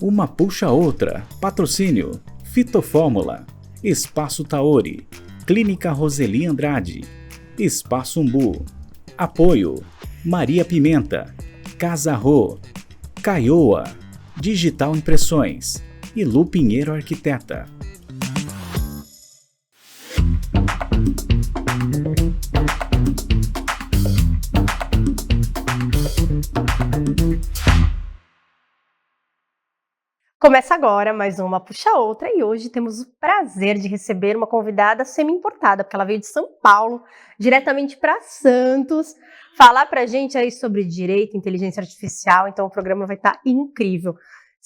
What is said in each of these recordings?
Uma puxa a outra. Patrocínio: Fitofórmula, Espaço Taori, Clínica Roseli Andrade, Espaço Umbu. Apoio: Maria Pimenta, Casa Rô, Caioa, Digital Impressões e Lu Pinheiro Arquiteta. Começa agora mais uma Puxa Outra e hoje temos o prazer de receber uma convidada semi-importada, porque ela veio de São Paulo, diretamente para Santos, falar para a gente aí sobre direito, inteligência artificial, então o programa vai estar incrível.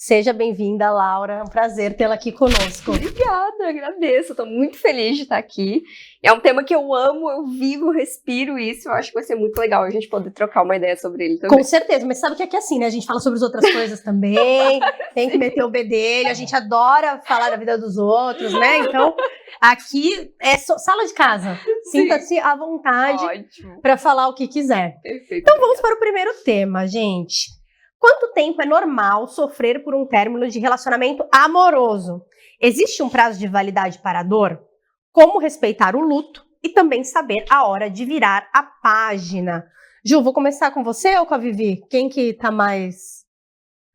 Seja bem-vinda, Laura, é um prazer tê-la aqui conosco. Obrigada, agradeço, estou muito feliz de estar aqui. É um tema que eu amo, eu vivo, respiro isso, eu acho que vai ser muito legal a gente poder trocar uma ideia sobre ele também. Com certeza, mas sabe que aqui é assim, né? A gente fala sobre as outras coisas também, tem que meter o bedelho, a gente adora falar da vida dos outros, né? Então, aqui é sala de casa, sinta-se à vontade para falar o que quiser. Perfeito. Então vamos para o primeiro tema, gente. Quanto tempo é normal sofrer por um término de relacionamento amoroso? Existe um prazo de validade para a dor? Como respeitar o luto e também saber a hora de virar a página? Ju, vou começar com você ou com a Vivi? Quem que tá mais...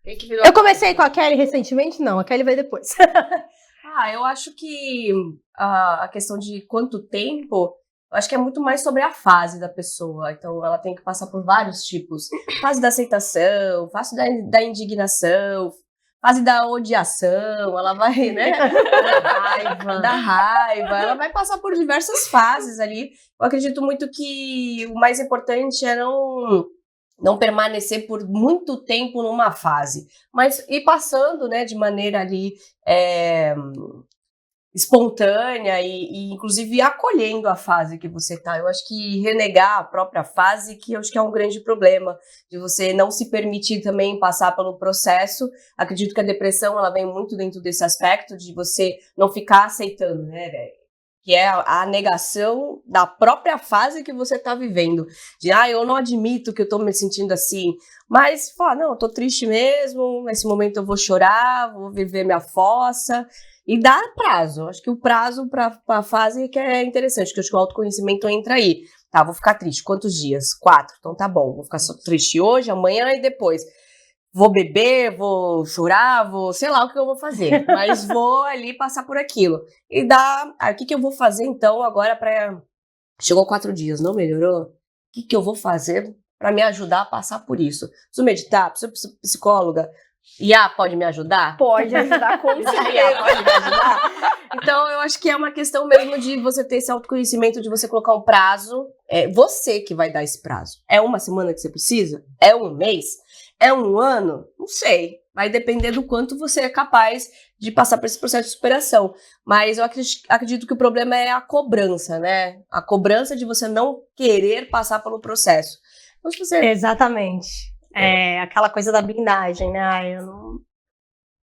Eu comecei com a Kelly recentemente? Não, a Kelly vai depois. Eu acho que a questão de quanto tempo... Eu acho que é muito mais sobre a fase da pessoa. Então, ela tem que passar por vários tipos. Fase da aceitação, fase da indignação, fase da odiação, ela vai, né? Da raiva. Ela vai passar por diversas fases ali. Eu acredito muito que o mais importante é não permanecer por muito tempo numa fase. Mas ir passando, né, de maneira ali... espontânea e inclusive acolhendo a fase que você tá. Eu acho que renegar a própria fase, que eu acho que é um grande problema, de você não se permitir também passar pelo processo. Acredito que a depressão, ela vem muito dentro desse aspecto, de você não ficar aceitando, né, velho? Que é a negação da própria fase que você tá vivendo. De, eu não admito que eu tô me sentindo assim. Mas, não, eu tô triste mesmo, nesse momento eu vou chorar, vou viver minha fossa. E dá prazo. Acho que o prazo para a fase que é interessante, que eu acho que o autoconhecimento entra aí. Tá, vou ficar triste. Quantos dias? 4. Então tá bom. Vou ficar só triste hoje, amanhã e depois. Vou beber, vou chorar, sei lá o que eu vou fazer. Mas vou ali passar por aquilo. E o que eu vou fazer então agora para... Chegou 4 dias, não melhorou? O que eu vou fazer para me ajudar a passar por isso? Preciso meditar? Preciso psicóloga? Pode me ajudar? Pode ajudar, com certeza. Pode me ajudar? Então, eu acho que é uma questão mesmo de você ter esse autoconhecimento, de você colocar um prazo. É você que vai dar esse prazo. É uma semana que você precisa? É um mês? É um ano? Não sei. Vai depender do quanto você é capaz de passar por esse processo de superação. Mas eu acredito que o problema é a cobrança, né? A cobrança de você não querer passar pelo processo. Então, se você... Exatamente. É aquela coisa da blindagem, né? Eu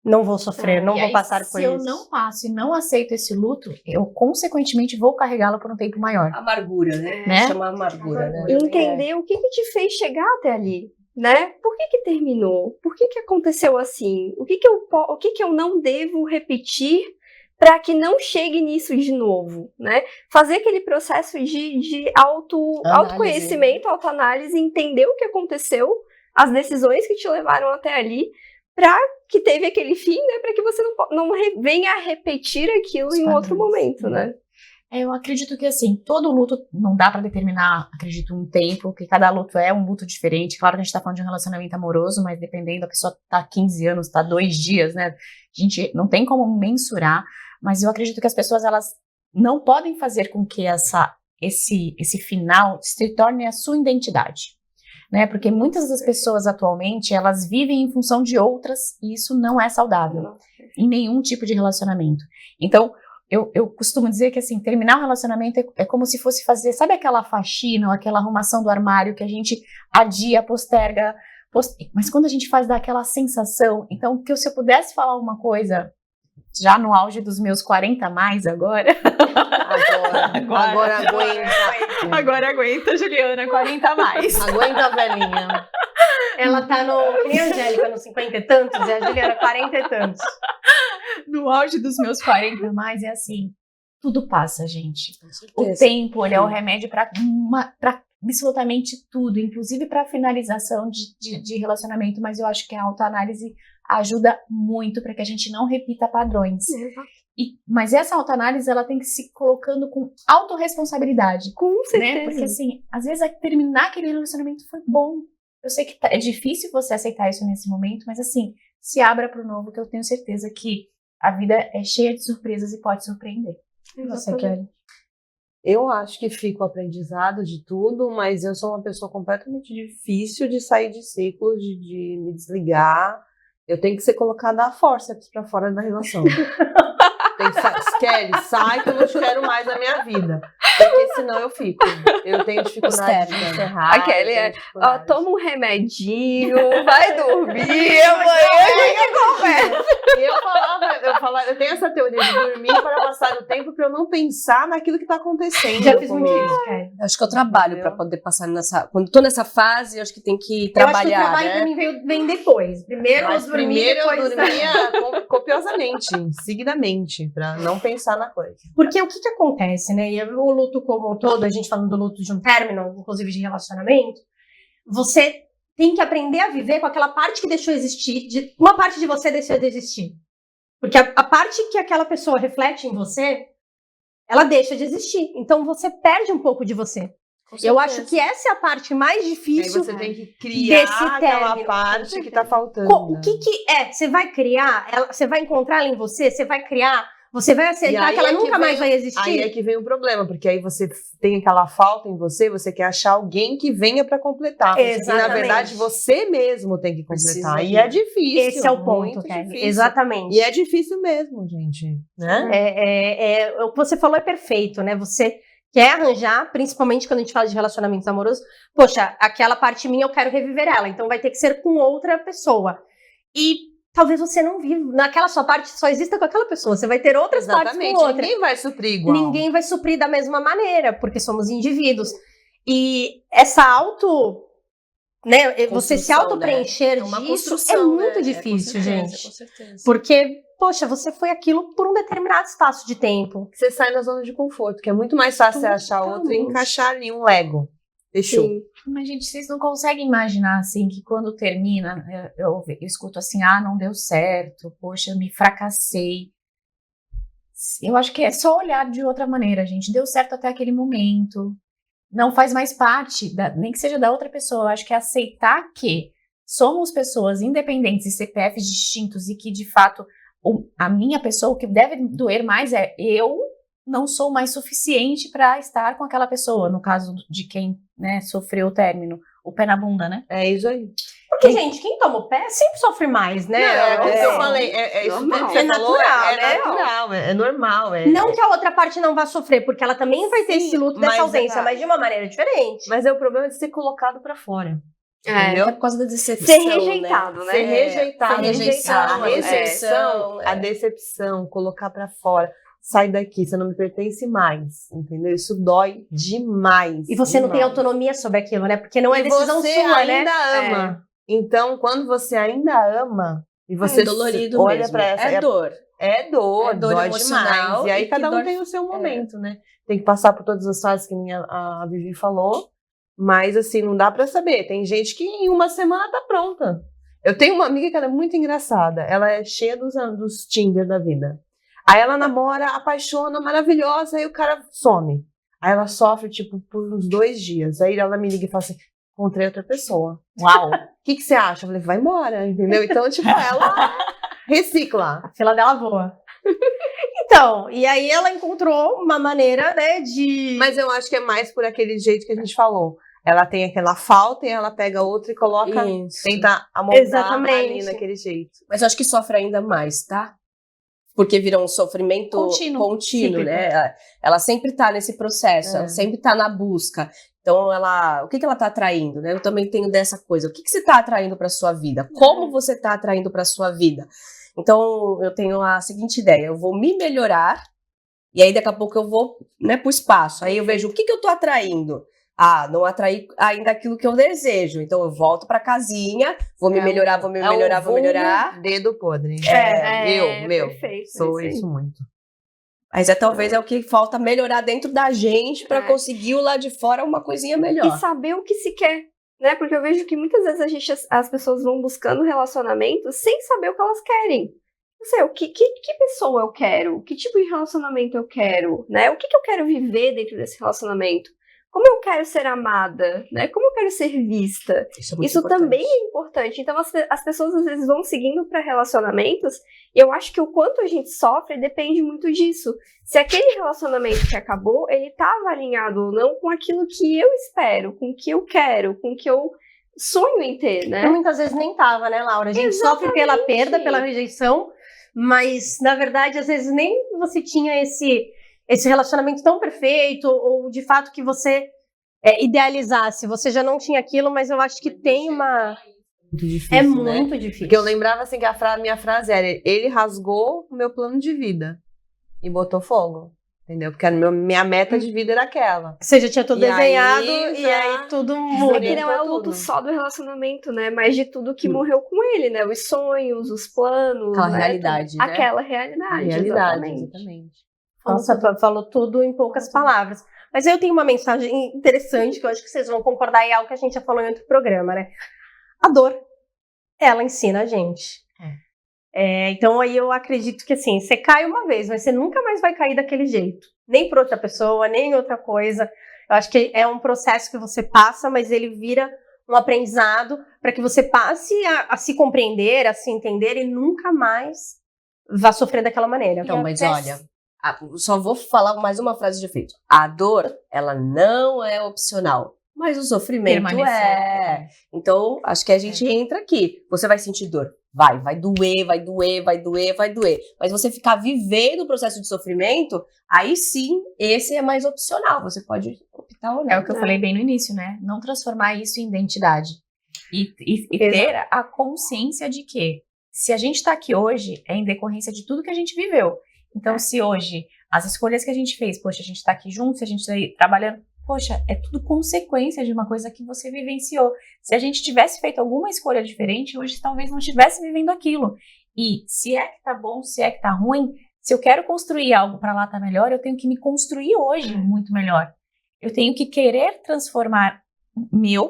não vou sofrer, não vou passar por isso. Se eu não passo e não aceito esse luto, eu consequentemente vou carregá-lo por um tempo maior. Amargura, né? Chama amargura, né? Entender o que te fez chegar até ali, né? Por que terminou? Por que aconteceu assim? O que eu não devo repetir para que não chegue nisso de novo, né? Fazer aquele processo de autoconhecimento, autoanálise, entender o que aconteceu, as decisões que te levaram até ali, para que teve aquele fim, né? Para que você não venha a repetir aquilo em outro momento, né? Eu acredito que, assim, todo luto não dá para determinar, acredito, um tempo, porque cada luto é um luto diferente. Claro que a gente tá falando de um relacionamento amoroso, mas dependendo, a pessoa tá 15 anos, tá 2 dias, né? A gente não tem como mensurar, mas eu acredito que as pessoas, elas não podem fazer com que esse final se torne a sua identidade. Né? Porque muitas das pessoas atualmente, elas vivem em função de outras e isso não é saudável em nenhum tipo de relacionamento. Então, eu costumo dizer que, assim, terminar um relacionamento é como se fosse fazer, sabe aquela faxina ou aquela arrumação do armário que a gente adia, posterga, mas quando a gente faz dá aquela sensação. Então, que se eu pudesse falar uma coisa, já no auge dos meus 40 mais agora... Agora aguenta. Agora aguenta, Juliana, 40 mais. Aguenta, velhinha. Ela tá no... Que nem a Angélica, nos 50 e tantos, e a Juliana, 40 e tantos. No auge dos meus 40 mais, é assim, tudo passa, gente. Com O certeza. tempo, ele é o remédio para absolutamente tudo, inclusive para finalização de relacionamento, mas eu acho que a autoanálise ajuda muito para que a gente não repita padrões. Mas essa autoanálise, ela tem que se colocando com autorresponsabilidade, Com né? certeza. Porque assim, às vezes terminar aquele relacionamento foi bom. Eu sei que é difícil você aceitar isso nesse momento, mas assim, se abra para o novo, que eu tenho certeza que a vida é cheia de surpresas e pode surpreender. Você, Kelly? Eu acho que fica o aprendizado de tudo, mas eu sou uma pessoa completamente difícil de sair de ciclos, de me desligar. Eu tenho que ser colocada à forceps pra fora da relação. Tem que Kelly, sai que eu não te quero mais na minha vida. Porque senão eu fico. Eu tenho dificuldade de encerrar. A Kelly eu tenho ó, dificuldade. toma um remedinho, vai dormir, amanhã a gente conversa. E eu tenho essa teoria de dormir para passar o tempo para eu não pensar naquilo que está acontecendo. Já fiz muito comigo. isso, Kelly. Eu acho que eu trabalho Entendeu? para poder passar nessa... Quando tô nessa fase, eu acho que tem que Eu acho que o trabalhar, trabalho né? pra mim vem depois. Primeiro Mas eu dormi, primeiro eu depois... dormia copiosamente, seguidamente, para não pensar na coisa. Porque o que acontece, né? E o luto como um todo, a gente falando do luto de um término, inclusive de relacionamento, você tem que aprender a viver com aquela parte que deixou existir, uma parte de você deixou de existir. Porque a parte que aquela pessoa reflete em você, ela deixa de existir. Então você perde um pouco de você. Eu acho que essa é a parte mais Aí difícil. você tem que criar desse aquela término. parte que está faltando. O que é? Você vai criar? Você vai encontrar ela em você? Você vai criar? Você vai E aceitar aí que ela é que nunca mais vem- vai existir? Aí é que vem o problema, porque aí você tem aquela falta em você, você quer achar alguém que venha para completar. E na Exatamente. verdade você mesmo tem que Precisa completar. E vir. é difícil. Esse é o ponto, muito Kelly. difícil. Exatamente. E é difícil mesmo, gente, né? O que você falou é perfeito, né? Você quer arranjar, principalmente quando a gente fala de relacionamentos amorosos, poxa, aquela parte minha eu quero reviver ela, então vai ter que ser com outra pessoa. E talvez você não viva, naquela sua parte só exista com aquela pessoa, você vai ter outras partes Exatamente. com outra. Ninguém vai suprir igual. Ninguém vai suprir da mesma maneira, porque somos indivíduos. E essa né, você se Construção, auto-preencher É uma disso é construção, muito né? difícil, Com certeza, gente. Com certeza. Porque, poxa, você foi aquilo por um determinado espaço de tempo. Você sai da zona de conforto, que é muito mais fácil você achar outro e encaixar ali um Lego. Fechou. Sim. Mas, gente, vocês não conseguem imaginar, assim, que quando termina, eu escuto assim, não deu certo, poxa, eu me fracassei. Eu acho que é só olhar de outra maneira, gente. Deu certo até aquele momento. Não faz mais parte, nem que seja da outra pessoa. Eu acho que é aceitar que somos pessoas independentes e CPFs distintos e que, de fato, a minha pessoa, o que deve doer mais é eu não sou mais suficiente para estar com aquela pessoa, no caso de quem, né, sofreu o término, o pé na bunda, né? É isso aí. Porque, gente, quem toma o pé sempre sofre mais, né? É o que eu falei. Isso normal. que você É falou, natural, é né? natural, é normal. Não que a outra parte não vá sofrer, porque ela também vai ter Sim, esse luto mas dessa ausência, é- mas de uma maneira diferente. Mas é o problema de ser colocado pra fora. Entendeu? É por causa da decepção, Ser rejeitado, né? Ser rejeitado. Ser rejeitado, A rejeição, é. a decepção, colocar pra fora. Sai daqui, você não me pertence mais. Entendeu? Isso dói demais. E você não tem demais. autonomia sobre aquilo, né? Porque não é E decisão você sua, ainda né? ama. Então, quando você ainda ama e você É dolorido olha mesmo. pra essa. É dor. É dor, É dor dói emocional demais. E aí e cada que um dor- tem o seu momento, né? Tem que passar por todas as fases que nem a Vivi falou. Mas assim, não dá pra saber. Tem gente que em uma semana tá pronta. Eu tenho uma amiga que ela é muito engraçada. Ela é cheia dos Tinder da vida. Aí ela namora, apaixona, maravilhosa, aí o cara some. Aí ela sofre, tipo, por uns 2 dias. Aí ela me liga e fala assim, encontrei outra pessoa. Uau! O que você acha? Eu falei, vai embora, entendeu? Então, tipo, ela recicla. A fila dela voa. Então, e aí ela encontrou uma maneira, né, de... Mas eu acho que é mais por aquele jeito que a gente falou. Ela tem aquela falta e ela pega outra e coloca, Isso. tenta amoldar Exatamente. ali naquele jeito. Mas eu acho que sofre ainda mais, tá? Porque vira um sofrimento Contínuo. contínuo, né? Ela sempre tá nesse processo, É. ela sempre tá na busca. Então, o que ela tá atraindo, né? Eu também tenho dessa coisa. O que você tá atraindo pra sua vida? Como você tá atraindo pra sua vida? Então, eu tenho a seguinte ideia. Eu vou me melhorar e aí daqui a pouco eu vou, né, pro espaço. Aí eu vejo o que eu tô atraindo. não atraí ainda aquilo que eu desejo. Então eu volto pra casinha, vou me melhorar, vou melhorar. Dedo podre. Perfeito, Sou isso isso muito. Mas talvez é o que falta melhorar dentro da gente pra conseguir o lá de fora uma coisinha melhor. E saber o que se quer, né? Porque eu vejo que muitas vezes as pessoas vão buscando relacionamentos sem saber o que elas querem. Não sei, que pessoa eu quero? Que tipo de relacionamento eu quero? Né? O que eu quero viver dentro desse relacionamento? Como eu quero ser amada? Né? Como eu quero ser vista? Isso também é importante. Então, as pessoas às vezes vão seguindo para relacionamentos e eu acho que o quanto a gente sofre depende muito disso. Se aquele relacionamento que acabou, ele estava alinhado ou não com aquilo que eu espero, com o que eu quero, com o que eu sonho em ter, né? Muitas vezes nem tava, né, Laura? A gente sofre pela perda, pela rejeição, mas, na verdade, às vezes nem você tinha esse relacionamento tão perfeito, ou de fato que você idealizasse. Você já não tinha aquilo, mas eu acho que tem uma... Muito difícil, É né? muito difícil. Porque eu lembrava assim que minha frase era: ele rasgou o meu plano de vida e botou fogo. Entendeu? Porque minha meta de vida era aquela. Você já tinha tudo E desenhado, aí, e aí tudo muda. É que não é o luto só do relacionamento, né? Mas de tudo que morreu com ele, né? Os sonhos, os planos. Aquela né? realidade, né? Aquela realidade, exatamente. Nossa, falou tudo em poucas palavras. Mas eu tenho uma mensagem interessante que eu acho que vocês vão concordar, e é algo que a gente já falou em outro programa, né? A dor, ela ensina a gente. Então aí eu acredito que assim, você cai uma vez, mas você nunca mais vai cair daquele jeito. Nem por outra pessoa, nem em outra coisa. Eu acho que é um processo que você passa, mas ele vira um aprendizado para que você passe a se compreender, a se entender e nunca mais vá sofrer daquela maneira. Então, mas olha, só vou falar mais uma frase de efeito. A dor, ela não é opcional, mas o sofrimento é. Então, acho que a gente entra aqui. Você vai sentir dor. Vai doer. Mas você ficar vivendo o processo de sofrimento, aí sim, esse é mais opcional. Você pode optar ou não. É o que eu falei bem no início, né? Não transformar isso em identidade. E ter a consciência de que se a gente tá aqui hoje, é em decorrência de tudo que a gente viveu. Então, se hoje, as escolhas que a gente fez, poxa, a gente tá aqui juntos, a gente tá aí trabalhando, poxa, é tudo consequência de uma coisa que você vivenciou. Se a gente tivesse feito alguma escolha diferente, hoje talvez não estivesse vivendo aquilo. E se é que tá bom, se é que tá ruim, se eu quero construir algo para lá tá melhor, eu tenho que me construir hoje muito melhor. Eu tenho que querer transformar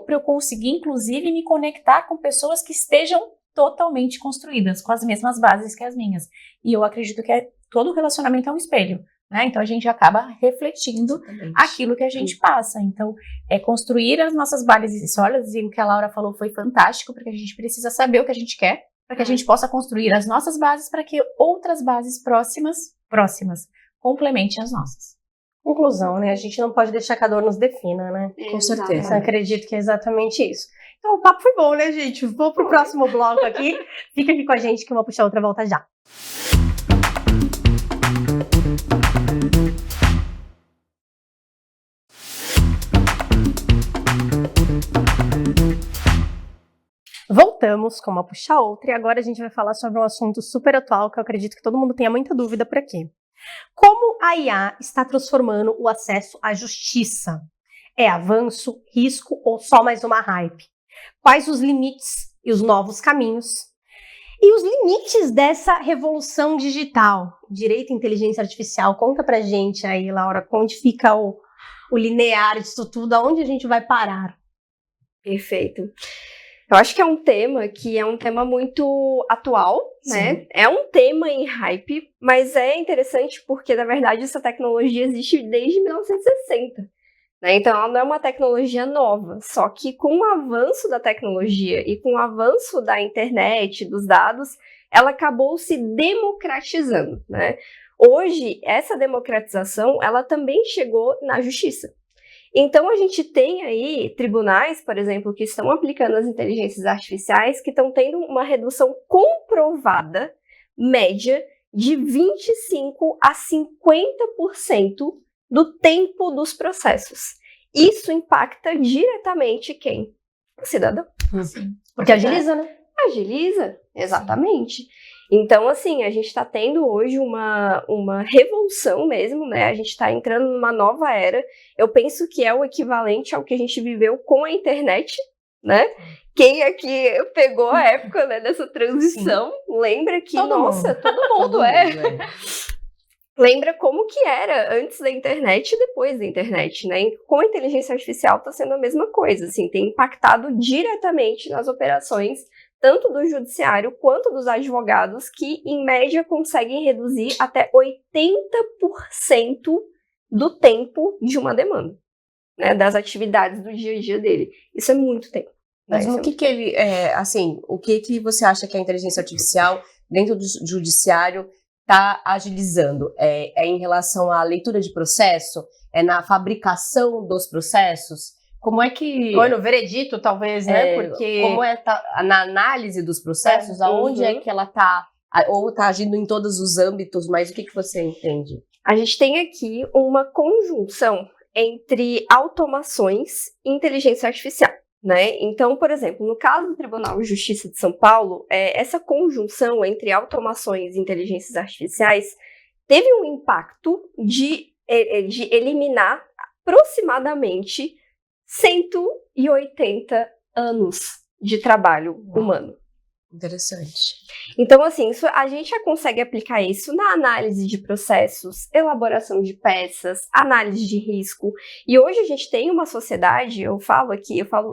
para eu conseguir, inclusive, me conectar com pessoas que estejam totalmente construídas, com as mesmas bases que as minhas. E eu acredito que todo relacionamento é um espelho. Né? Então a gente acaba refletindo aquilo que a gente passa. Então, construir as nossas bases sólidas, e o que a Laura falou foi fantástico, porque a gente precisa saber o que a gente quer, para que a gente possa construir as nossas bases para que outras bases próximas complementem as nossas. Conclusão, né? A gente não pode deixar que a dor nos defina, né? Com certeza. Eu acredito que é exatamente isso. Então o papo foi bom, né, gente? Vou pro próximo bloco aqui. Fica aqui com a gente que eu vou puxar outra volta já. Voltamos com uma puxa outra e agora a gente vai falar sobre um assunto super atual que eu acredito que todo mundo tenha muita dúvida por aqui. Como a IA está transformando o acesso à justiça? É avanço, risco ou só mais uma hype? Quais os limites e os novos caminhos? E os limites dessa revolução digital? Direito e inteligência artificial, conta pra gente aí, Laura, onde fica o linear disso tudo, aonde a gente vai parar? Perfeito. Eu acho que é um tema muito atual, né? É um tema em hype, mas é interessante porque, na verdade, essa tecnologia existe desde 1960. Né? Então, ela não é uma tecnologia nova, só que com o avanço da tecnologia e com o avanço da internet, dos dados, ela acabou se democratizando, né? Hoje, essa democratização, ela também chegou na justiça. Então, a gente tem aí tribunais, por exemplo, que estão aplicando as inteligências artificiais, que estão tendo uma redução comprovada, média, de 25% a 50% do tempo dos processos. Isso impacta diretamente quem? O cidadão. Sim. Porque agiliza, né? Agiliza, exatamente. Então, assim, a gente está tendo hoje uma revolução mesmo, né? A gente está entrando numa nova era. Eu penso que é o equivalente ao que a gente viveu com a internet, né? Quem aqui pegou a época, né, dessa transição, lembra que, todo mundo lembra como que era antes da internet e depois da internet, né? Com a inteligência artificial está sendo a mesma coisa, assim, tem impactado diretamente nas operações tanto do judiciário quanto dos advogados, que, em média, conseguem reduzir até 80% do tempo de uma demanda, né, das atividades do dia a dia dele. Isso é muito tempo. Mas no que ele, o que você acha que a inteligência artificial, dentro do judiciário, está agilizando? É em relação à leitura de processo? É na fabricação dos processos? Como é que... Ou no veredito, talvez, né? Porque... Como na análise dos processos, aonde é que ela está? Ou está agindo em todos os âmbitos, mas o que você entende? A gente tem aqui uma conjunção entre automações e inteligência artificial, né? Então, por exemplo, no caso do Tribunal de Justiça de São Paulo, essa conjunção entre automações e inteligências artificiais teve um impacto de eliminar aproximadamente 180 anos de trabalho humano. Interessante. Então, assim, a gente já consegue aplicar isso na análise de processos, elaboração de peças, análise de risco. E hoje a gente tem uma sociedade, eu falo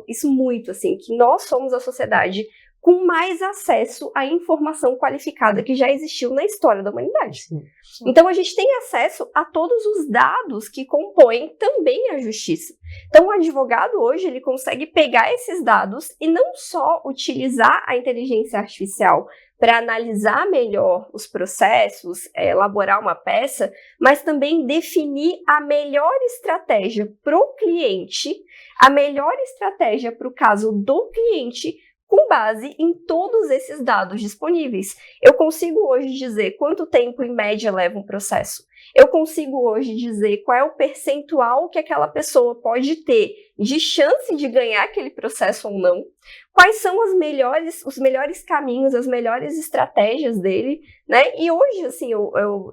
isso muito, assim, que nós somos a sociedade com mais acesso à informação qualificada que já existiu na história da humanidade. Sim. Então, a gente tem acesso a todos os dados que compõem também a justiça. Então, o advogado hoje, ele consegue pegar esses dados e não só utilizar a inteligência artificial para analisar melhor os processos, elaborar uma peça, mas também definir a melhor estratégia para o cliente, a melhor estratégia para o caso do cliente, com base em todos esses dados disponíveis. Eu consigo hoje dizer quanto tempo em média leva um processo. Eu consigo hoje dizer qual é o percentual que aquela pessoa pode ter de chance de ganhar aquele processo ou não. Quais são os melhores caminhos, as melhores estratégias dele, né? E hoje, assim, o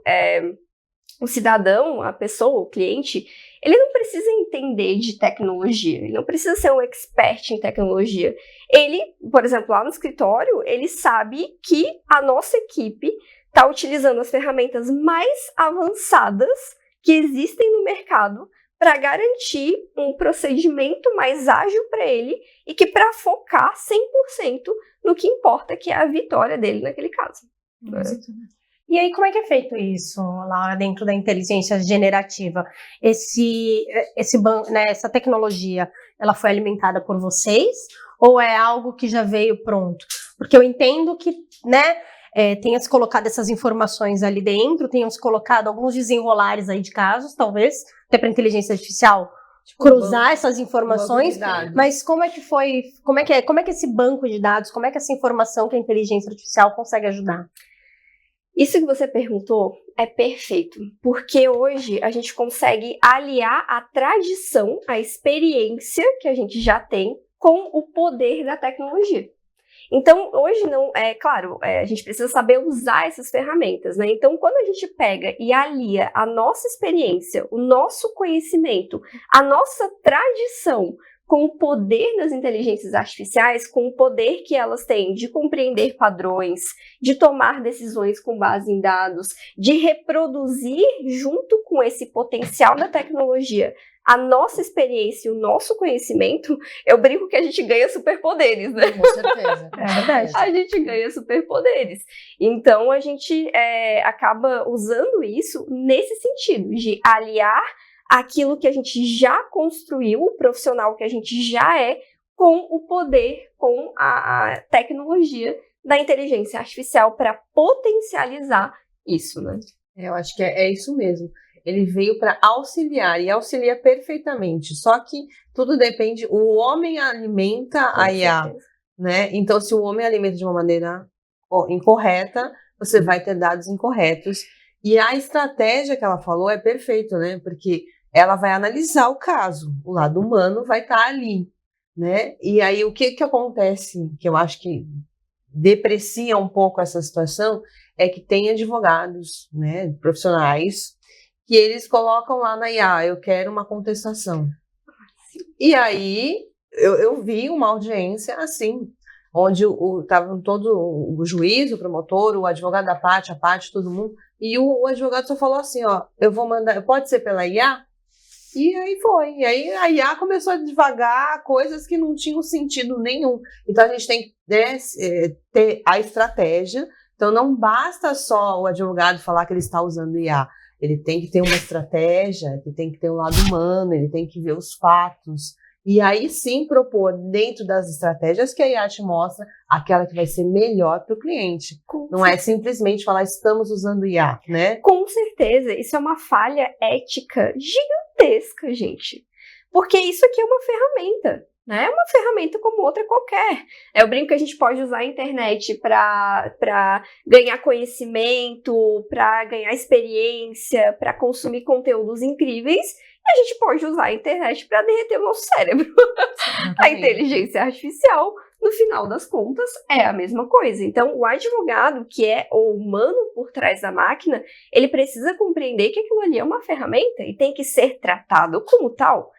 cidadão, a pessoa, o cliente, ele não precisa entender de tecnologia, ele não precisa ser um expert em tecnologia. Ele, por exemplo, lá no escritório, ele sabe que a nossa equipe está utilizando as ferramentas mais avançadas que existem no mercado para garantir um procedimento mais ágil para ele e que para focar 100% no que importa, que é a vitória dele naquele caso. E aí, como é que é feito isso lá dentro da inteligência generativa? Essa tecnologia, ela foi alimentada por vocês ou é algo que já veio pronto? Porque eu entendo que, né, tenha se colocado essas informações ali dentro, tenham se colocado alguns desenrolares aí de casos, talvez, até para a inteligência artificial cruzar essas informações, mas como é que esse banco de dados, como é que essa informação que a inteligência artificial consegue ajudar? Isso que você perguntou é perfeito, porque hoje a gente consegue aliar a tradição, a experiência que a gente já tem com o poder da tecnologia. Então, hoje a gente precisa saber usar essas ferramentas, né? Então, quando a gente pega e alia a nossa experiência, o nosso conhecimento, a nossa tradição com o poder das inteligências artificiais, com o poder que elas têm de compreender padrões, de tomar decisões com base em dados, de reproduzir junto com esse potencial da tecnologia a nossa experiência e o nosso conhecimento, eu brinco que a gente ganha superpoderes, né? Com certeza. É verdade. A gente ganha superpoderes. Então, a gente acaba usando isso nesse sentido, de aliar aquilo que a gente já construiu, o profissional que a gente já é, com o poder, com a tecnologia da inteligência artificial para potencializar isso, né? Eu acho que é isso mesmo. Ele veio para auxiliar e auxilia perfeitamente. Só que tudo depende, o homem alimenta a IA, né? Então, se o homem alimenta de uma maneira incorreta, você vai ter dados incorretos. E a estratégia que ela falou é perfeita, né? Porque ela vai analisar o caso, o lado humano vai estar ali, né? E aí o que acontece, que eu acho que deprecia um pouco essa situação, é que tem advogados, né, profissionais, que eles colocam lá na IA, eu quero uma contestação. E aí, eu vi uma audiência assim, onde estavam todo o juiz, o promotor, o advogado da parte, a parte, todo mundo, e o advogado só falou assim, ó, eu vou mandar, pode ser pela IA? E aí foi. E aí a IA começou a devagar coisas que não tinham sentido nenhum. Então a gente tem que, né, ter a estratégia. Então não basta só o advogado falar que ele está usando IA. Ele tem que ter uma estratégia, ele tem que ter um lado humano, ele tem que ver os fatos. E aí sim propor dentro das estratégias que a IA te mostra aquela que vai ser melhor para o cliente. Não é simplesmente falar estamos usando IA, né? Com certeza, isso é uma falha ética gigantesca, gente. Porque isso aqui é uma ferramenta, né? É uma ferramenta como outra qualquer. Eu brinco que a gente pode usar a internet para ganhar conhecimento, para ganhar experiência, para consumir conteúdos incríveis. E a gente pode usar a internet para derreter o nosso cérebro. A inteligência artificial, no final das contas, é a mesma coisa. Então, o advogado, que é o humano por trás da máquina, ele precisa compreender que aquilo ali é uma ferramenta e tem que ser tratado como tal.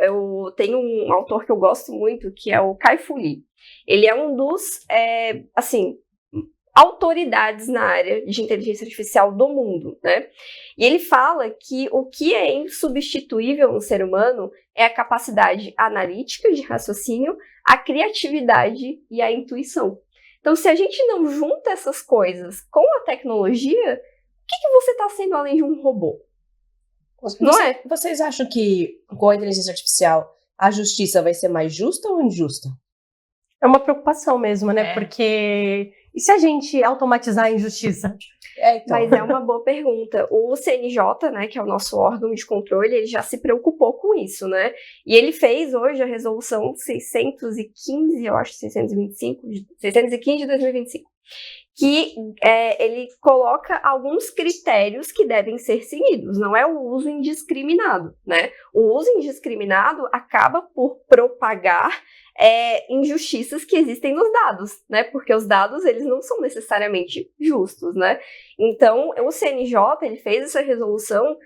Eu tenho um autor que eu gosto muito, que é o Kai-Fu Lee. Ele é um dos, autoridades na área de inteligência artificial do mundo, né? E ele fala que o que é insubstituível no ser humano é a capacidade analítica de raciocínio, a criatividade e a intuição. Então, se a gente não junta essas coisas com a tecnologia, o que você está sendo além de um robô? Não é? Vocês acham que com a inteligência artificial a justiça vai ser mais justa ou injusta? É uma preocupação mesmo, né? Porque e se a gente automatizar a injustiça? Então. Mas é uma boa pergunta. O CNJ, né, que é o nosso órgão de controle, ele já se preocupou com isso, né? E ele fez hoje a resolução 615, eu acho, 615 de 2025, que ele coloca alguns critérios que devem ser seguidos. Não é o uso indiscriminado, né? O uso indiscriminado acaba por propagar injustiças que existem nos dados, né? Porque os dados, eles não são necessariamente justos, né? Então, o CNJ, ele fez essa resolução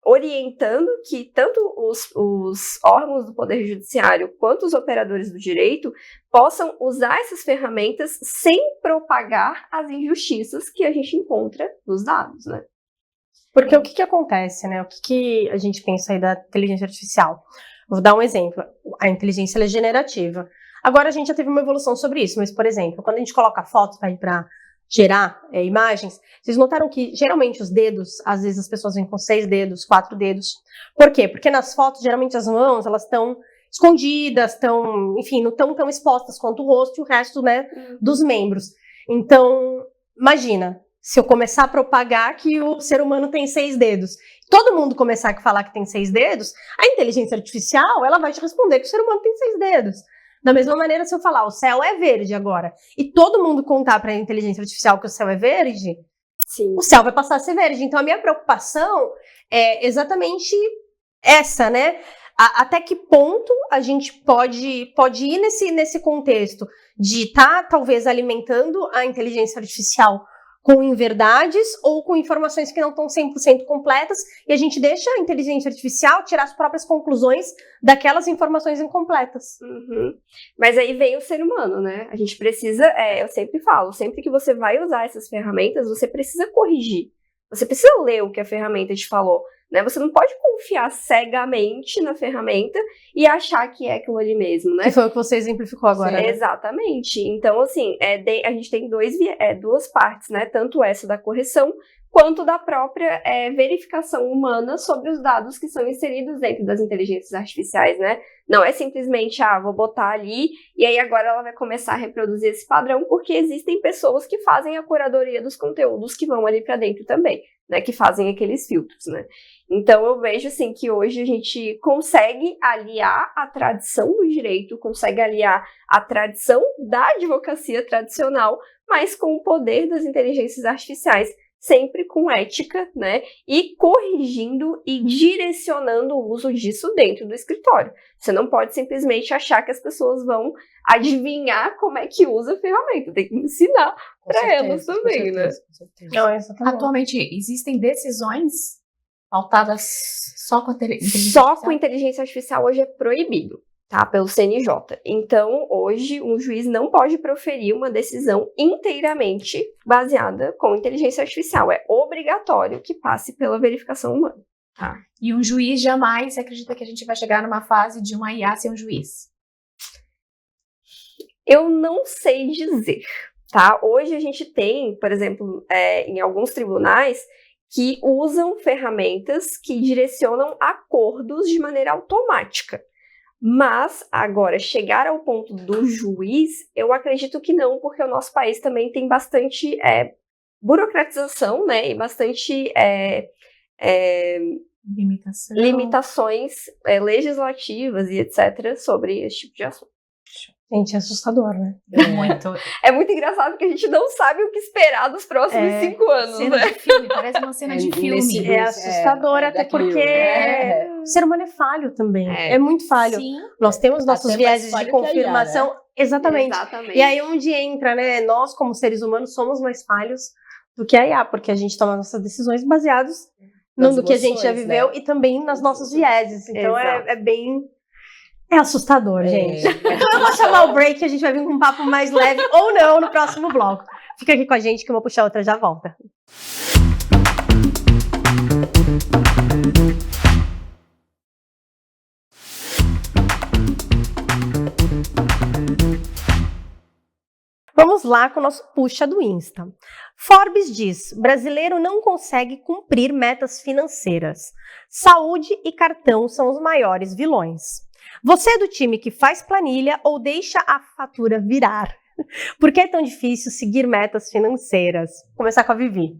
orientando que tanto os órgãos do Poder Judiciário quanto os operadores do direito possam usar essas ferramentas sem propagar as injustiças que a gente encontra nos dados, né? Porque o que acontece, né? O que a gente pensa aí da inteligência artificial? Vou dar um exemplo. A inteligência ela é generativa. Agora a gente já teve uma evolução sobre isso, mas, por exemplo, quando a gente coloca fotos para gerar imagens, vocês notaram que geralmente os dedos, às vezes as pessoas vêm com 6 dedos, 4 dedos. Por quê? Porque nas fotos, geralmente as mãos, elas estão escondidas, enfim, não estão tão expostas quanto o rosto e o resto, né, dos membros. Então, imagina, se eu começar a propagar que o ser humano tem 6 dedos, todo mundo começar a falar que tem 6 dedos, a inteligência artificial, ela vai te responder que o ser humano tem 6 dedos. Da mesma maneira, se eu falar, o céu é verde agora, e todo mundo contar para a inteligência artificial que o céu é verde, sim, o céu vai passar a ser verde. Então, a minha preocupação é exatamente essa, né? Até que ponto a gente pode ir nesse contexto de estar, talvez, alimentando a inteligência artificial com inverdades ou com informações que não estão 100% completas, e a gente deixa a inteligência artificial tirar as próprias conclusões daquelas informações incompletas. Uhum. Mas aí vem o ser humano, né? A gente precisa, eu sempre falo, sempre que você vai usar essas ferramentas, você precisa corrigir. Você precisa ler o que a ferramenta te falou, né? Você não pode confiar cegamente na ferramenta e achar que é aquilo ali mesmo, né? Que foi o que você exemplificou agora. Sim, né? Exatamente. Então, assim, a gente tem duas partes, né? Tanto essa da correção, quanto da própria verificação humana sobre os dados que são inseridos dentro das inteligências artificiais, né? Não é simplesmente, vou botar ali e aí agora ela vai começar a reproduzir esse padrão, porque existem pessoas que fazem a curadoria dos conteúdos que vão ali para dentro também, né? Que fazem aqueles filtros, né? Então eu vejo, assim, que hoje a gente consegue aliar a tradição do direito, consegue aliar a tradição da advocacia tradicional, mas com o poder das inteligências artificiais, sempre com ética, né? E corrigindo e direcionando o uso disso dentro do escritório. Você não pode simplesmente achar que as pessoas vão adivinhar como é que usa a ferramenta. Tem que ensinar para elas também, né? Não, exatamente. Atualmente, existem decisões pautadas só com a inteligência Só artificial? com inteligência artificial hoje é proibido, tá? Pelo CNJ. Então, hoje, um juiz não pode proferir uma decisão inteiramente baseada com inteligência artificial. É obrigatório que passe pela verificação humana, tá? E um juiz jamais acredita que a gente vai chegar numa fase de uma IA ser um juiz. Eu não sei dizer, tá? Hoje a gente tem, por exemplo, em alguns tribunais que usam ferramentas que direcionam acordos de maneira automática. Mas, agora, chegar ao ponto do juiz, eu acredito que não, porque o nosso país também tem bastante burocratização, né? E bastante limitações legislativas e etc. sobre esse tipo de assunto. Gente, é assustador, né? Muito. É muito engraçado porque a gente não sabe o que esperar dos próximos 5 anos, Cena né? de filme, parece uma cena de filme. É assustador, até porque o ser humano é falho também. É muito falho. Sim. Nós temos nossos Até mais vieses falho de que a IA, confirmação. Exatamente. Exatamente. E aí onde entra, né? Nós, como seres humanos, somos mais falhos do que a IA, porque a gente toma nossas decisões baseadas no que a gente já emoções, viveu né? e também nas nossas vieses. Então Exato. é bem. É assustador, gente. Então eu vou chamar o break, a gente vai vir com um papo mais leve ou não no próximo bloco. Fica aqui com a gente que eu vou puxar outra, já volta. Vamos lá com o nosso puxa do Insta. Forbes diz: brasileiro não consegue cumprir metas financeiras. Saúde e cartão são os maiores vilões. Você é do time que faz planilha ou deixa a fatura virar? Por que é tão difícil seguir metas financeiras? Vou começar com a Vivi.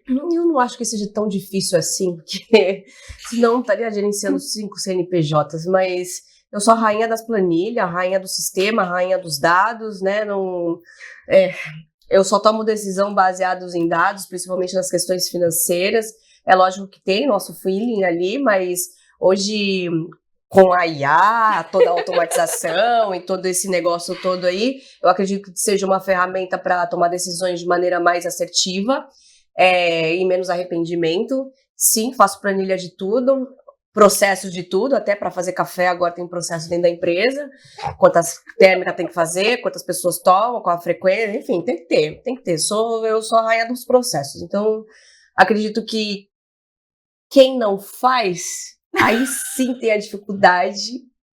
Eu não acho que seja tão difícil assim, porque senão estaria gerenciando 5 CNPJs, mas eu sou a rainha das planilhas, a rainha do sistema, a rainha dos dados, né? Eu só tomo decisão baseados em dados, principalmente nas questões financeiras. É lógico que tem nosso feeling ali, mas hoje, com a IA, toda a automatização e todo esse negócio todo aí, eu acredito que seja uma ferramenta para tomar decisões de maneira mais assertiva e menos arrependimento. Sim, faço planilha de tudo, processo de tudo, até para fazer café agora tem processo dentro da empresa, quantas térmicas tem que fazer, quantas pessoas tomam, qual a frequência, enfim, tem que ter. Eu sou a rainha dos processos, então acredito que quem não faz, aí sim tem a dificuldade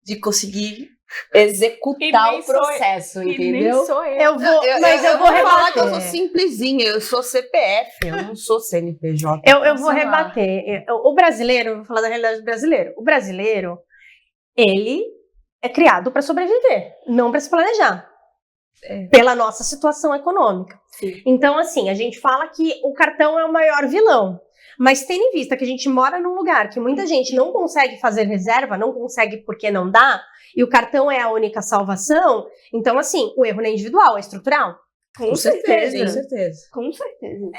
de conseguir executar o processo, entendeu? Nem sou eu. Eu vou falar que eu sou rebater. simplesinha, eu sou CPF, eu não sou CNPJ. Eu vou rebater. O brasileiro, vou falar da realidade do brasileiro. O brasileiro, ele é criado para sobreviver, não para se planejar. Pela nossa situação econômica. Sim. Então, assim, a gente fala que o cartão é o maior vilão. Mas tendo em vista que a gente mora num lugar que muita gente não consegue fazer reserva, não consegue porque não dá, e o cartão é a única salvação, então, assim, o erro não é individual, é estrutural. Com certeza. Com certeza. Com certeza.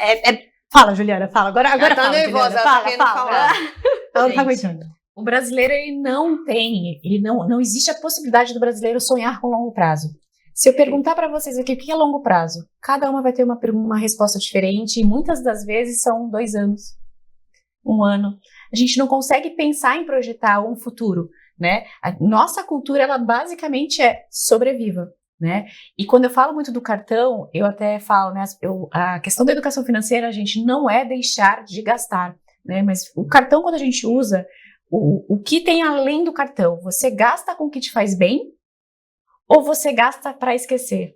Fala, Juliana, fala. Agora Ela tá fala, nervosa, Juliana. ela tá Fala, querendo fala. falar. Ela não tá Gente, aguentando. O brasileiro, ele não existe a possibilidade do brasileiro sonhar com longo prazo. Se eu perguntar para vocês aqui o que é longo prazo, cada uma vai ter uma resposta diferente e muitas das vezes são 2 anos, 1 ano. A gente não consegue pensar em projetar um futuro, né? A nossa cultura, ela basicamente é sobreviva, né? E quando eu falo muito do cartão, eu até falo, né? A questão da educação financeira, a gente não é deixar de gastar, né? Mas o cartão, quando a gente usa, o que tem além do cartão? Você gasta com o que te faz bem ou você gasta para esquecer,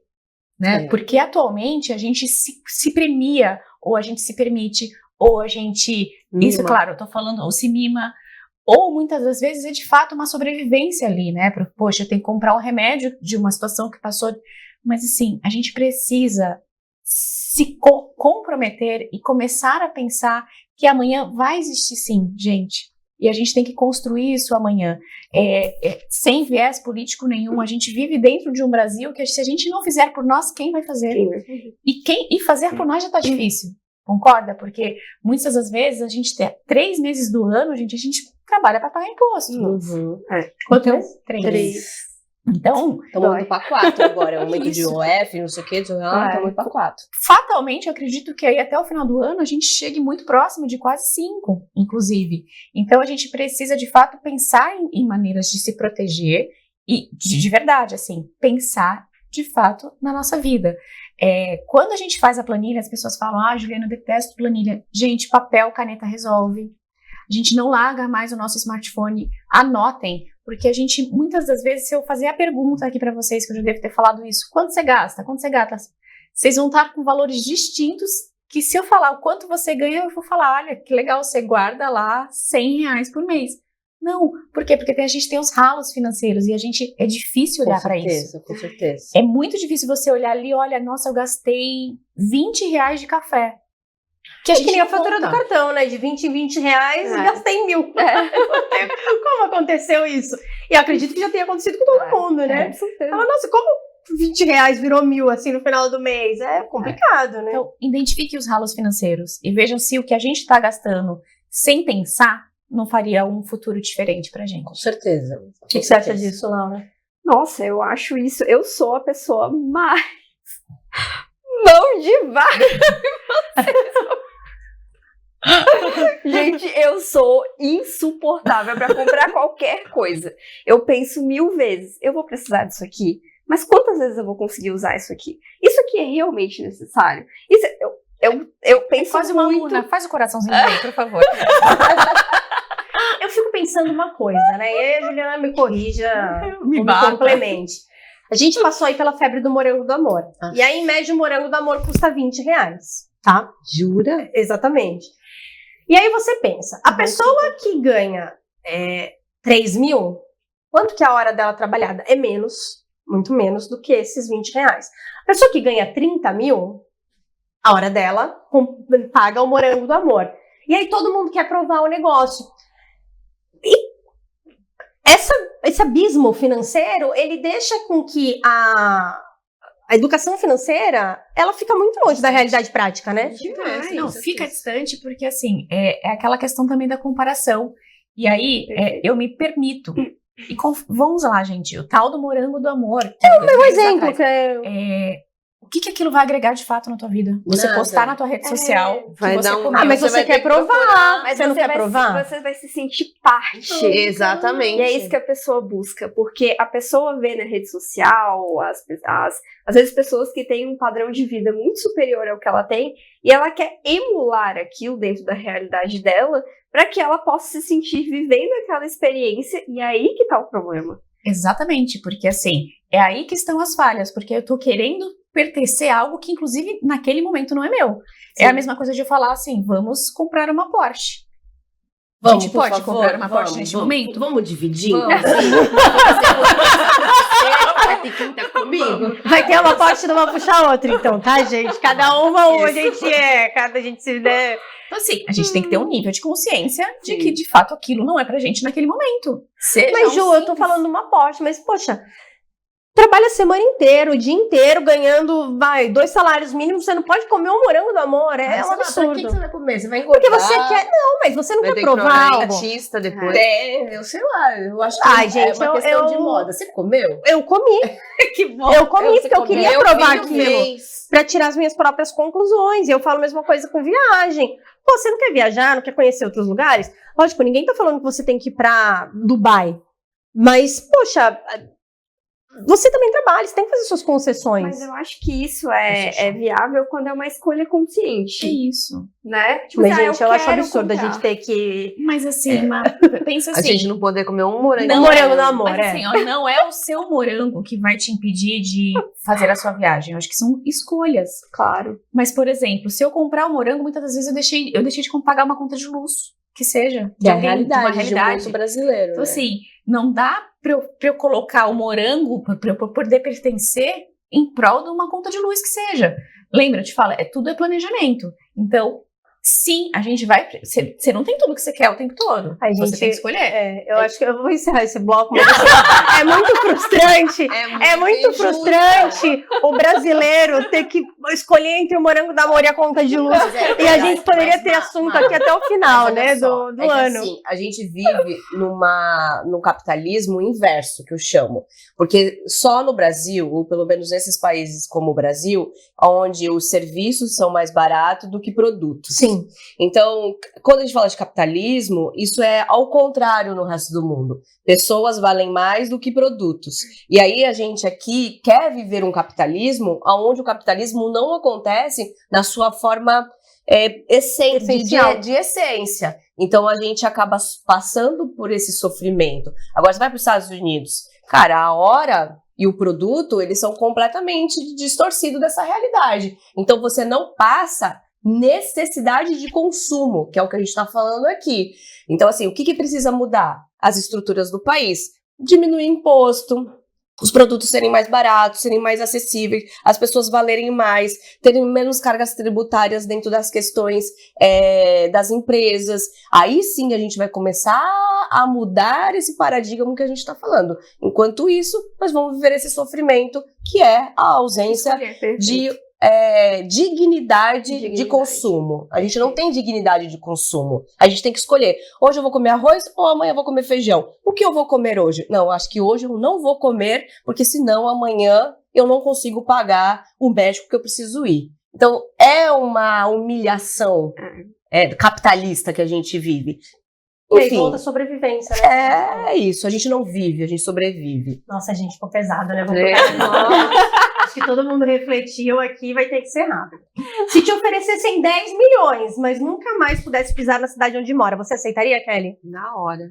né? Porque atualmente a gente se premia, ou a gente se permite, ou a gente... Mima. Isso, claro, eu tô falando, ou se mima, ou muitas das vezes é de fato uma sobrevivência ali, né? Poxa, eu tenho que comprar um remédio de uma situação que passou... Mas assim, a gente precisa se comprometer e começar a pensar que amanhã vai existir sim, gente. E a gente tem que construir isso amanhã. Sem viés político nenhum, a gente vive dentro de um Brasil que se a gente não fizer por nós, quem vai fazer? E fazer por nós já está difícil. Concorda? Porque muitas das vezes a gente tem 3 meses do ano, gente, a gente trabalha para pagar imposto. Quanto é? 3. Então, Estamos indo para 4 agora, é aumento de IOF, não sei o que, estamos indo para 4. fatalmente, eu acredito que aí até o final do ano a gente chegue muito próximo de quase 5, inclusive. Então, a gente precisa, de fato, pensar em maneiras de se proteger e, de verdade, assim, pensar, de fato, na nossa vida. Quando a gente faz a planilha, as pessoas falam, Juliana, eu detesto planilha. Gente, papel, caneta resolve. A gente não larga mais o nosso smartphone. Anotem, porque a gente, muitas das vezes, se eu fazer a pergunta aqui para vocês, que eu já devo ter falado isso, quanto você gasta? Quanto você gasta? Vocês vão estar com valores distintos, que se eu falar o quanto você ganha, eu vou falar, olha, que legal, você guarda lá R$100 por mês. Não, por quê? Porque a gente tem os ralos financeiros e é difícil olhar para isso. Com certeza. É muito difícil você olhar ali, olha, nossa, eu gastei R$20 de café. Que a gente que nem a não fatura conta. do cartão, né? De 20 em 20 reais e gastei 1.000. Como aconteceu isso? E eu acredito que já tenha acontecido com todo mundo, né? Com certeza. Fala, nossa, como 20 reais virou 1.000 assim no final do mês? É complicado, né? Então, identifique os ralos financeiros e vejam se o que a gente está gastando sem pensar não faria um futuro diferente pra gente. Com certeza. O que você acha disso, Laura? Nossa, eu acho isso. Eu sou a pessoa mais mão de vaca. Gente, eu sou insuportável para comprar qualquer coisa. Eu penso 1000 vezes, eu vou precisar disso aqui, mas quantas vezes eu vou conseguir usar isso aqui? Isso aqui é realmente necessário? Isso, eu penso Faz uma muito. aluna, faz o coraçãozinho aí, por favor. Eu fico pensando uma coisa, né? E aí a Juliana me corrija, Me ou me bata. complemente. A gente passou aí pela febre do morango do amor. E aí, em média, o morango do amor custa R$20, tá? Jura? Exatamente. E aí você pensa, a pessoa que ganha 3.000, quanto que é a hora dela trabalhada? É menos, muito menos do que esses R$20. A pessoa que ganha 30.000, a hora dela paga o morango do amor. E aí todo mundo quer provar o negócio. E esse abismo financeiro, ele deixa com que a educação financeira, ela fica muito longe da realidade prática, né? Não, fica distante porque, assim, é aquela questão também da comparação. E aí, eu me permito. E vamos lá, gente, o tal do morango do amor. Um exemplo que é... O que aquilo vai agregar de fato na tua vida? Você Nada. postar na tua rede social que Vai você dar um- comeu. Ah, mas você quer provar, Mas você não quer vai provar? você vai se sentir parte. Exatamente. E é isso que a pessoa busca, porque a pessoa vê na rede social, às vezes pessoas que têm um padrão de vida muito superior ao que ela tem, e ela quer emular aquilo dentro da realidade dela, para que ela possa se sentir vivendo aquela experiência, e é aí que tá o problema. Exatamente, porque assim, é aí que estão as falhas, porque eu tô querendo pertencer a algo que, inclusive, naquele momento não é meu. É a mesma coisa de eu falar assim, vamos comprar uma Porsche. A gente por pode favor, comprar uma Porsche vamos, neste vamos. momento? Vamos dividir? Vamos. Vai ter quem tá comigo? Vai ter uma parte de uma puxar a outra, então, tá, gente? Cada uma a gente cada gente se der. Então, assim, a gente tem que ter um nível de consciência de que, de fato, aquilo não é pra gente naquele momento. Seja Mas, Ju, eu tô falando uma Porsche, mas, poxa, trabalha a semana inteira, o dia inteiro, ganhando, 2 salários mínimos, você não pode comer um morango do amor, é um Pra que absurdo. você vai comer? Você vai engordar? Porque você quer, não, mas você não Vai quer ter que provar provar algo. dentista depois. Eu sei lá, eu acho que Ai, é gente, uma questão de moda. Você comeu? Eu comi, Que bom. eu comi, porque eu queria provar aquilo. Fez. Pra tirar as minhas próprias conclusões. E eu falo a mesma coisa com viagem. Pô, você não quer viajar, não quer conhecer outros lugares? Lógico, ninguém tá falando que você tem que ir pra Dubai. Mas, poxa, você também trabalha, você tem que fazer suas concessões. Mas eu acho que isso é viável quando é uma escolha consciente, É isso. né? Tipo, Mas, assim, gente, eu acho quero absurdo a comprar. gente ter que... Mas assim, pensa assim. A gente não poder comer um morango. Não, morango do amor, Mas assim, ó, não é o seu morango que vai te impedir de fazer a sua viagem. Eu acho que são escolhas. Claro. Mas, por exemplo, se eu comprar um morango, muitas das vezes eu deixei de pagar uma conta de luz, que seja. Que é a alguém, de uma realidade de muito brasileiro. Então, né? assim, não dá pra eu colocar o morango, pra eu poder pertencer em prol de uma conta de luz que seja. Lembra, eu te falo, tudo é planejamento. Então, Sim, a gente vai. Você não tem tudo que você quer o tempo todo. A gente, você tem que escolher. Eu acho que eu vou encerrar esse bloco, mas é muito frustrante. É muito frustrante o brasileiro ter que escolher entre o morango da Amor e a conta de luz. E a gente poderia ter assunto aqui até o final, né, do ano. Que, assim, a gente vive num capitalismo inverso, que eu chamo. Porque só no Brasil, ou pelo menos nesses países como o Brasil, onde os serviços são mais baratos do que produtos. Sim. Então, quando a gente fala de capitalismo, isso é ao contrário no resto do mundo. Pessoas valem mais do que produtos. E aí a gente aqui quer viver um capitalismo onde o capitalismo não acontece na sua forma de essência. Então a gente acaba passando por esse sofrimento. Agora você vai para os Estados Unidos, cara, a hora e o produto, eles são completamente distorcidos dessa realidade. Então você não passa necessidade de consumo, que é o que a gente está falando aqui. Então, assim, o que precisa mudar? As estruturas do país. Diminuir imposto, os produtos serem mais baratos, serem mais acessíveis, as pessoas valerem mais, terem menos cargas tributárias dentro das questões das empresas. Aí sim a gente vai começar a mudar esse paradigma que a gente está falando. Enquanto isso, nós vamos viver esse sofrimento, que é a ausência de dignidade de consumo. A gente não tem dignidade de consumo. A gente tem que escolher. Hoje eu vou comer arroz ou amanhã eu vou comer feijão? O que eu vou comer hoje? Não, acho que hoje eu não vou comer, porque senão amanhã eu não consigo pagar o médico que eu preciso ir. Então, é uma humilhação capitalista que a gente vive. Enfim, volta a sobrevivência, né? É isso, a gente não vive, a gente sobrevive. Nossa, gente, ficou pesado, né? Acho que todo mundo refletiu aqui, vai ter que ser rápido. Se te oferecessem 10 milhões, mas nunca mais pudesse pisar na cidade onde mora, você aceitaria, Kelly? Na hora.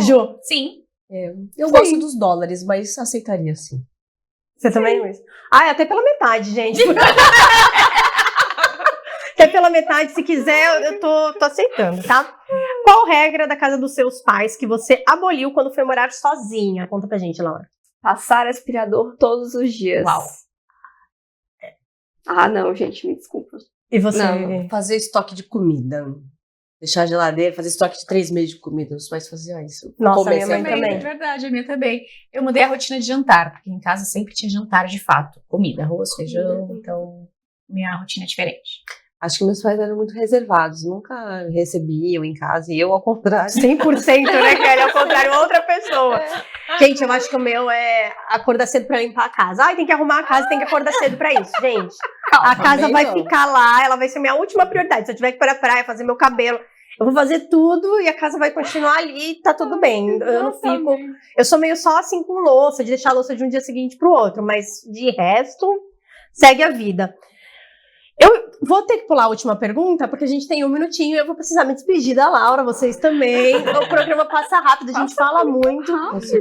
Ju? Sim. Eu gosto dos dólares, mas aceitaria sim. Você também, Luiz? Até pela metade, gente. Até pela metade, se quiser, eu tô aceitando, tá? Qual regra da casa dos seus pais que você aboliu quando foi morar sozinha? Conta pra gente, Laura. Passar aspirador todos os dias. Uau. Não, gente, me desculpa. E você? Não, fazer estoque de comida. Deixar a geladeira, fazer estoque de 3 meses de comida. Os pais faziam isso. Nossa, minha mãe também. É verdade, a minha também. Eu mudei a rotina de jantar, porque em casa sempre tinha jantar de fato. Comida, arroz, feijão, então minha rotina é diferente. Acho que meus pais eram muito reservados, nunca recebiam em casa, e eu, ao contrário. 100%, né, Kelly? Ao contrário, outra pessoa. Gente, eu acho que o meu é acordar cedo pra limpar a casa. Tem que arrumar a casa, tem que acordar cedo pra isso, gente. A casa vai ficar lá, ela vai ser minha última prioridade. Se eu tiver que ir pra praia, fazer meu cabelo, eu vou fazer tudo e a casa vai continuar ali e tá tudo bem. Eu não fico... Eu sou meio só assim com louça, de deixar a louça de um dia seguinte pro outro, mas de resto, segue a vida. Eu vou ter que pular a última pergunta, porque a gente tem 1 minutinho e eu vou precisar me despedir da Laura, vocês também. O programa passa rápido, a gente fala muito.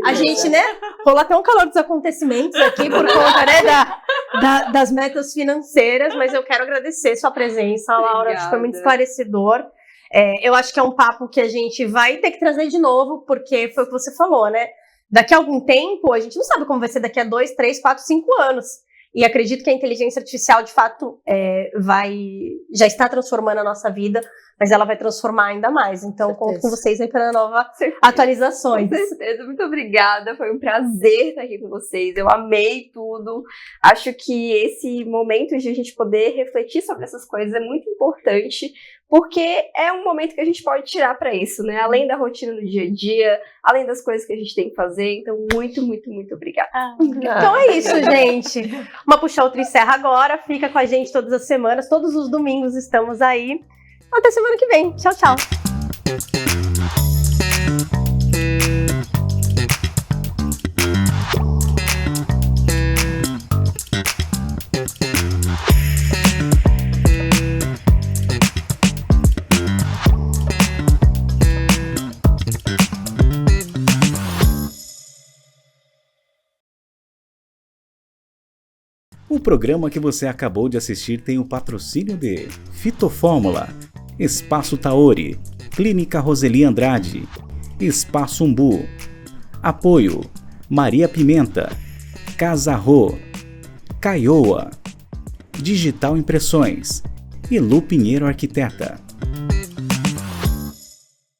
A gente, né, rola até um calor dos acontecimentos aqui por conta, né, das metas financeiras, mas eu quero agradecer sua presença, Laura, acho que foi muito esclarecedor. Eu acho que é um papo que a gente vai ter que trazer de novo, porque foi o que você falou, né? Daqui a algum tempo, a gente não sabe como vai ser daqui a 2, 3, 4, 5 anos. E acredito que a inteligência artificial, de fato, já está transformando a nossa vida, mas ela vai transformar ainda mais. Então, conto com vocês aí para novas atualizações. Com certeza, muito obrigada. Foi um prazer estar aqui com vocês. Eu amei tudo. Acho que esse momento de a gente poder refletir sobre essas coisas é muito importante, porque é um momento que a gente pode tirar para isso, né? Além da rotina do dia a dia, além das coisas que a gente tem que fazer. Então, muito, muito, muito obrigada. Então é isso, gente. Uma Puxa Outra encerra agora. Fica com a gente todas as semanas. Todos os domingos estamos aí. Até semana que vem. Tchau, tchau. O programa que você acabou de assistir tem o patrocínio de Fitofórmula, Espaço Taori, Clínica Roseli Andrade, Espaço Umbu, Apoio Maria Pimenta, Casa Rô, Caioa, Digital Impressões, e Lu Pinheiro Arquiteta.